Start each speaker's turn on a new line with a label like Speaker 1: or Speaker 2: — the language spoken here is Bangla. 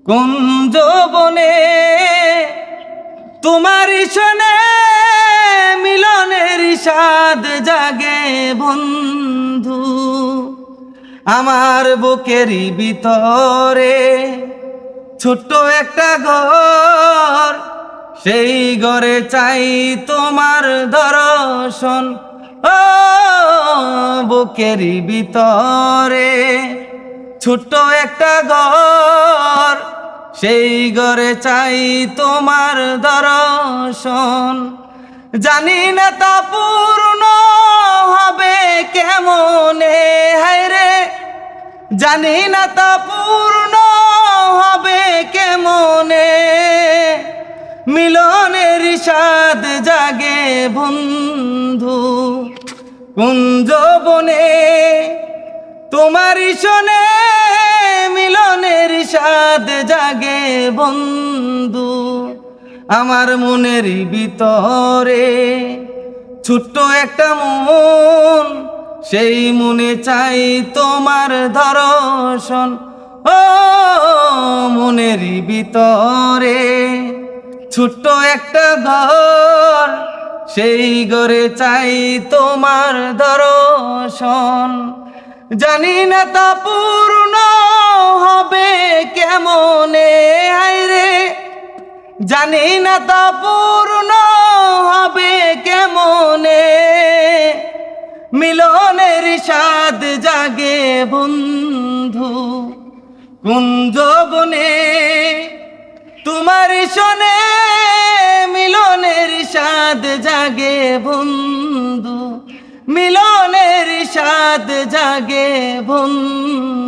Speaker 1: কুঞ্জ বনে তোমার শোনে মিলনের স্বাদ জাগে বন্ধু। আমার বুকেরই ভিতরে ছোট্ট একটা ঘর, সেই ঘরে চাই তোমার দর্শন। ও বুকেরই ভিতরে ছোট্ট একটা ঘর, সেই ঘরে চাই তোমার দর্শন। জানি না তা পূর্ণ হবে কেমনে, হায়রে জানি না তা পূর্ণ হবে কেমনে। মিলনের স্বাদ জাগে বন্ধু কুঞ্জ বনে তোমার শোনে মিলনের স্বাদ জাগে বন্ধু। আমার মনের ভিতরে ছোট্ট একটা মন, সেই মনে চাই তোমার দর্শন। ও মনের ভিতরে ছোট্ট একটা ঘর, সেই ঘরে চাই তোমার দর্শন। জানি না তা পূর্ণ হবে কেমনে, হায়রে জানি না তা পূর্ণ হবে কেমনে। মিলনের স্বাদ জাগে বন্ধু কুঞ্জ বনে তোমার শোনে মিলনের স্বাদ জাগে বন্ধু। মিলনের স্বাদ জাগে বন্ধু।